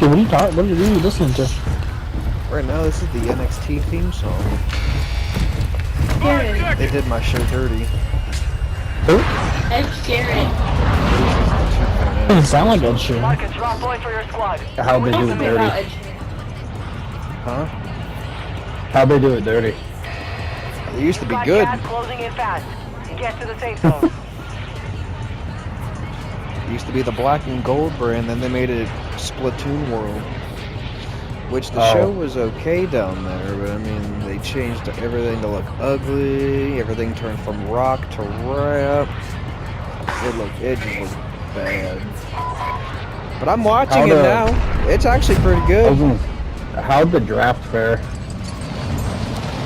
Dude, what are you talking? What are you listening to? Right now, this is the NXT theme song. Garrett. They did my show dirty. Who? Ed Garrett. Doesn't sound like Ed Sheeran. Mark a drop point for your squad. How'd they do it Something about dirty? Ed Sheeran. Huh? How'd they do it dirty? It used to be Got good. gas closing in fast. Get to the safe zone. It used to be the black and gold brand, then they made it Splatoon World. Which the show was okay down there, but I mean, they changed everything to look ugly, everything turned from rock to rap. It just looked bad. But I'm watching it now. It's actually pretty good. How'd the draft fare?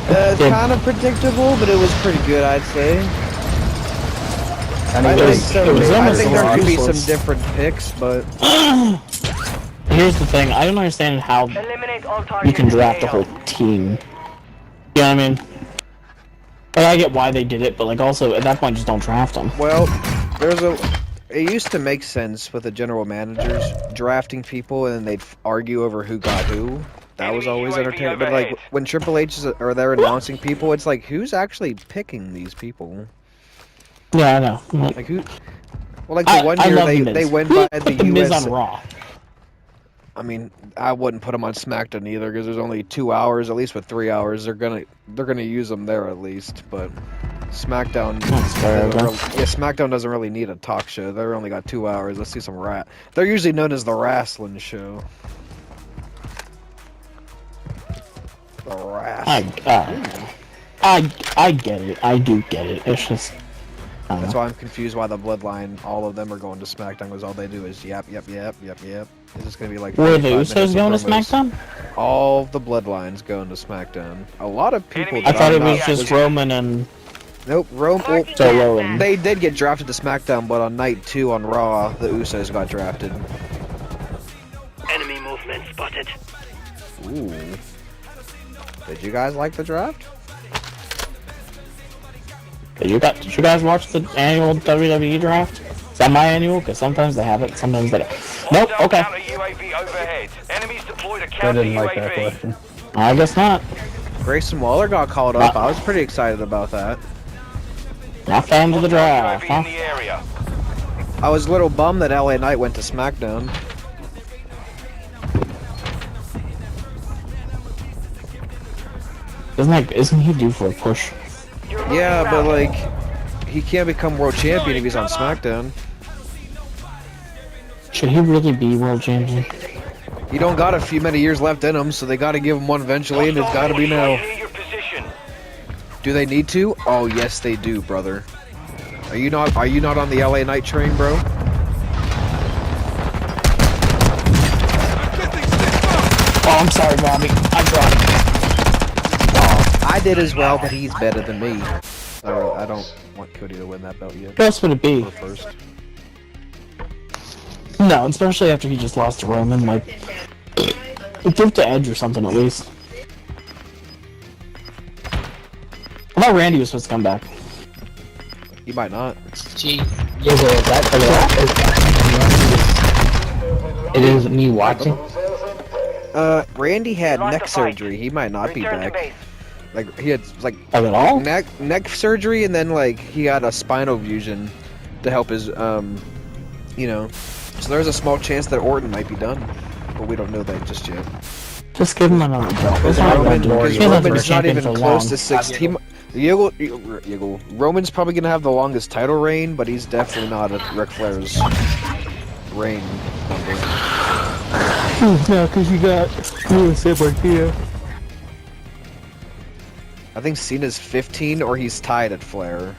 It's kind of predictable, but it was pretty good, I'd say. I I think there could be some useless. different picks, but Here's the thing, I don't understand how Eliminate all you targets. can draft a in the whole team. You know what I mean? Like, I get why they did it, but like also at that point just don't draft them. well, it used to make sense with the general managers drafting people and then they'd argue over who got who. That was always entertaining. But like when Triple H or they're announcing people, it's like who's actually picking these people? Yeah, I know. Like who? Well, like the one year they went by the Miz US. on Raw. I mean, I wouldn't put them on SmackDown either because there's only 2 hours. At least with 3 hours, they're gonna use them there at least. But SmackDown, SmackDown doesn't really need a talk show. They're only got 2 hours. Let's see some rat. They're usually known as the wrestling show. The wrestling. I get it. I do get it. It's just. That's why I'm confused why the Bloodline, all of them are going to SmackDown because all they do is yep. It's just gonna be like. Were the 45 Usos minutes of going to promos. SmackDown? All the Bloodlines going to SmackDown. A lot of people. I thought it was just Roman and Nope, Rome. Solo and. They did get drafted to SmackDown, but on night 2 on Raw, the Usos got drafted. Enemy movement spotted. Ooh. Did you guys like the draft? Did you guys watch the annual WWE draft? Is that my annual? Because sometimes they have it, sometimes they don't. Nope. Okay. UAV overhead. Enemies deployed a I counter didn't like that UAV. question. I guess not. Grayson Waller got called up. I was pretty excited about that. Not fans of the draft, UAV in huh? the area. I was a little bummed that LA Knight went to SmackDown. Isn't he due for a push? Yeah, but like, he can't become world champion if he's on SmackDown. Should he really be world champion? He don't got a few many years left in him, so they got to give him one eventually, and it's got to be now. Do they need to? Oh yes, they do, brother. Are you not on the LA Knight train, bro? Oh, I'm sorry, Bobby. I brought him. I did as well, but he's better than me. I don't want Cody to win that belt yet. Who else would it be? First. No, especially after he just lost to Roman. Like, give it to Edge or something at least. I thought Randy was supposed to come back. He might not. Gee, yeah, it is me watching. Randy had neck surgery. He might not be back. Like he had like At all? neck surgery, and then like he got a spinal fusion to help his you know. So there's a small chance that Orton might be done, but we don't know that just yet. Just give him another belt. Because Roman's not even close to 16. Roman's probably gonna have the longest title reign, but he's definitely not at Ric Flair's reign number. No, because you got Cena here. I think Cena's 15, or he's tied at Flair.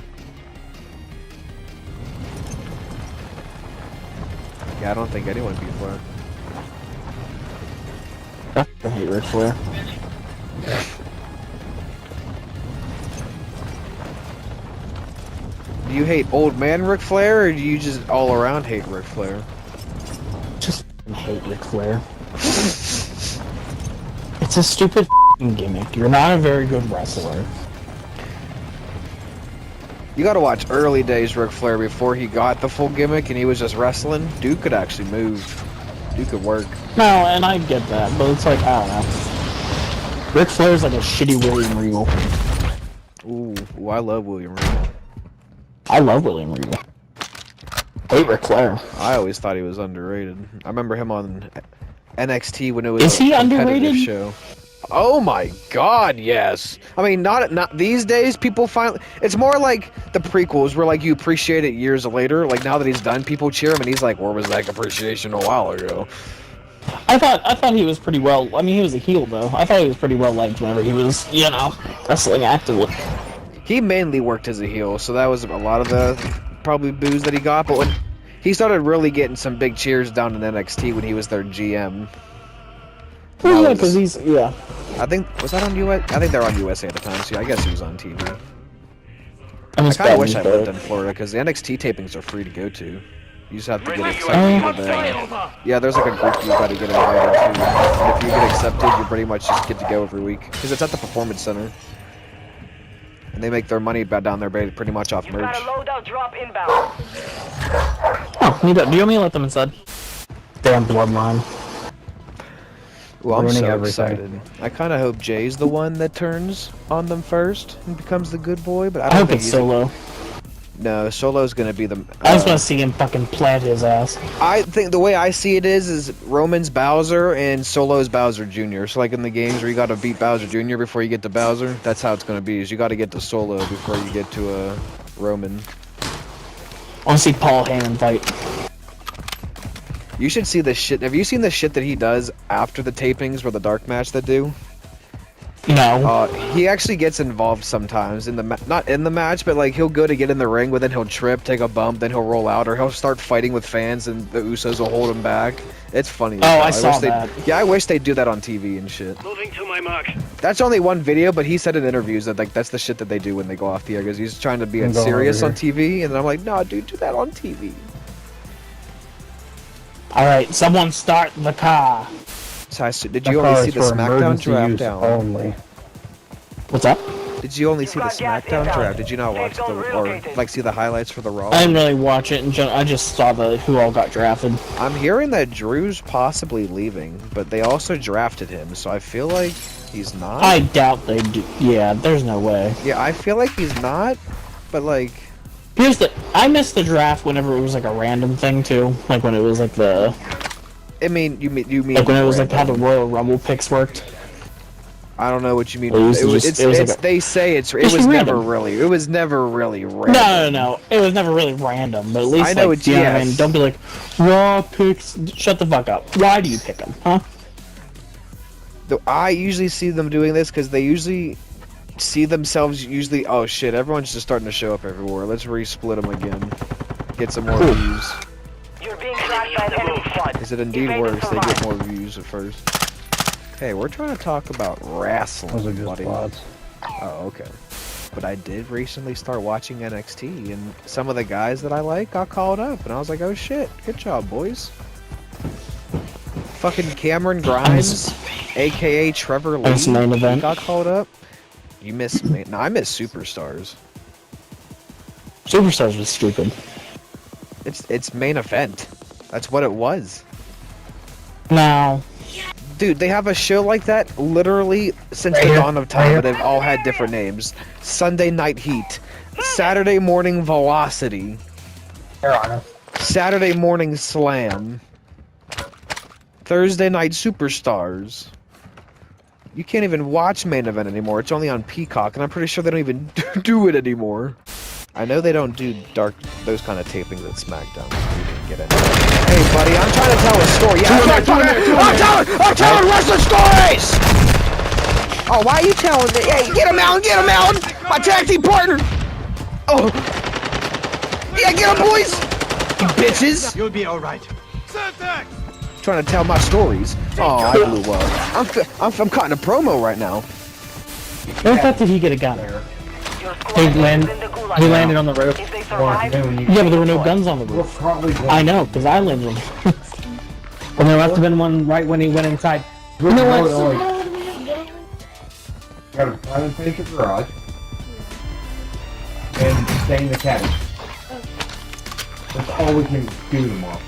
Yeah, I don't think anyone beat Flair. I hate Ric Flair. Do you hate old man Ric Flair, or do you just all around hate Ric Flair? Just hate Ric Flair. It's a stupid gimmick. You're not a very good wrestler. You gotta watch early days Ric Flair before he got the full gimmick and he was just wrestling. Dude could actually move. You could work. No, and I get that, but it's like, I don't know. Ric Flair's like a shitty William Regal. Ooh, I love William Regal. I love William Regal. Hate Ric Flair. I always thought he was underrated. I remember him on NXT when it was Is he a competitive underrated? show. Oh my god, yes. I mean, not these days. People finally. It's more like the prequels, where like you appreciate it years later. Like now that he's done, people cheer him, and he's like, "Where was that appreciation a while ago?" I thought he was pretty well. I mean, he was a heel though. I thought he was pretty well liked whenever he was, you know, wrestling actively. He mainly worked as a heel, so that was a lot of the probably boos that he got. But when he started really getting some big cheers down in NXT when he was their GM. Well, yeah, because he's I think was that on US? I think they're on USA at the time. So yeah, I guess he was on TV. I I kind of wish I lived in Florida because the NXT tapings are free to go to. You just have to get accepted for the. Yeah, there's like a group you got to get invited to. And if you get accepted, you pretty much just get to go every week because it's at the Performance Center. And they make their money down there pretty much off You merch. got a loadout drop inbound. Oh, do you want me to let them inside? Damn bloodline. Well, I'm Ruining so everything. excited. I kind of hope Jay's the one that turns on them first and becomes the good boy, but I I don't hope think it's he's. Solo. No, Solo's gonna be the. I just want to see him fucking plant his ass. I think the way I see it is Roman's Bowser and Solo's Bowser Jr. So like in the games where you gotta beat Bowser Jr. before you get to Bowser, that's how it's gonna be. Is you gotta get to Solo before you get to Roman. I want to see Paul Heyman fight. You should see the shit. Have you seen the shit that he does after the tapings for the dark match that do? No. He actually gets involved sometimes in the not in the match, but like he'll go to get in the ring, but then he'll trip, take a bump, then he'll roll out, or he'll start fighting with fans, and the Usos will hold him back. It's funny. as hell. I saw wish they'd- that. Yeah, I wish they'd do that on TV and shit. Moving to my mark. That's only one video, but he said in interviews that like that's the shit that they do when they go off the air, because he's trying to be I'm going serious over on TV, and I'm like, no, dude, do that on TV. All right, someone start the car. So did you only see the SmackDown draft out? Only. What's up? Did you only see the You've got gas SmackDown inbound. draft? Did you not watch Safe zone the or relocated. like see the highlights for the Raw? I didn't really watch it in general. I just saw who all got drafted. I'm hearing that Drew's possibly leaving, but they also drafted him, so I feel like he's not. I doubt they do. Yeah, there's no way. Yeah, I feel like he's not, but like, I missed the draft whenever it was like a random thing too. Like when it was like the I mean, you mean like when it was like how the Royal Rumble picks worked. I don't know what you mean. It was just- it was like a- they say it Just was random. never really. It was never really random. No. It was never really random, but at least I know like, it's- you know what I yes. mean? Don't be like, Raw picks. Shut the fuck up. Why do you pick them, huh? I usually see them doing this because they usually see themselves usually. Oh shit! Everyone's just starting to show up everywhere. Let's re-split them again. Get some more views. You're being tracked by an enemy squad. Is it indeed Evade worse? and They get survive. more views at first. Hey, we're trying to talk about wrestling, Those are just buddy. spots. Oh, okay. But I did recently start watching NXT, and some of the guys that I like got called up, and I was like, oh shit, good job, boys. Fucking Cameron Grimes, aka Trevor Lee, This main he event. got called up. You miss me? No, I miss Superstars. Superstars was stupid. It's main event. That's what it was. Now, Dude, they have a show like that literally since Right the here, dawn of right time, here. but they've all had different names. Sunday Night Heat, Saturday Morning Velocity, Here on it. Saturday Morning Slam, Thursday Night Superstars. You can't even watch main event anymore. It's only on Peacock, and I'm pretty sure they don't even do it anymore. I know they don't do those kind of tapings at SmackDown. We didn't get any. Hey, buddy, I'm trying to tell a story. Yeah, I'm telling wrestling stories. Oh, why are you telling me? Hey, get him out! Get him out! My tag team partner. Oh, yeah, get him, boys. You bitches. You'll be alright. Trying to tell my stories. Oh, I blew up. I'm cutting a promo right now. where the fuck did he get a gun? Your squad He is landed. in the gulag He now. landed on the roof. If they Or survive, noon. Yeah, but there were no guns on the We're roof. probably going. I know, because I landed on the Well, there must have been one right when he went inside. You know what? Gotta try and finish the garage. And stay in the cabin. That's all we can do tomorrow.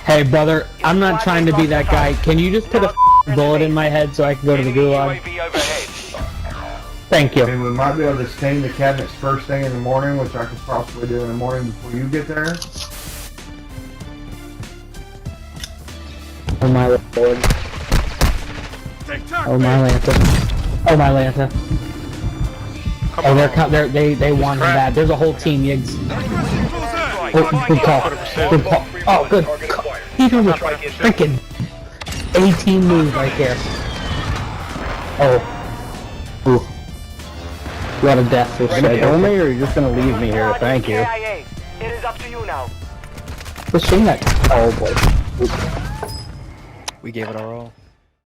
Hey, brother, I'm not trying to be that guy. Can you just put a bullet in my head so I can go to the gulag? UAV overhead. Thank I you. mean, we might be able to stain the cabinets first thing in the morning, which I could possibly do in the morning before you get there. Oh my lord. Oh my Lanta. Oh my Lanta. Oh, they want him bad. There's a whole team, Yigs. Oh, good call. Good call. Oh, good call. Even with freaking 18 move right there. Oh. Ooh. What a death for You're gonna kill me, or you're just gonna leave me here? Thank you. KIA. It is up to you now. Machine that. Oh boy. We gave it our all.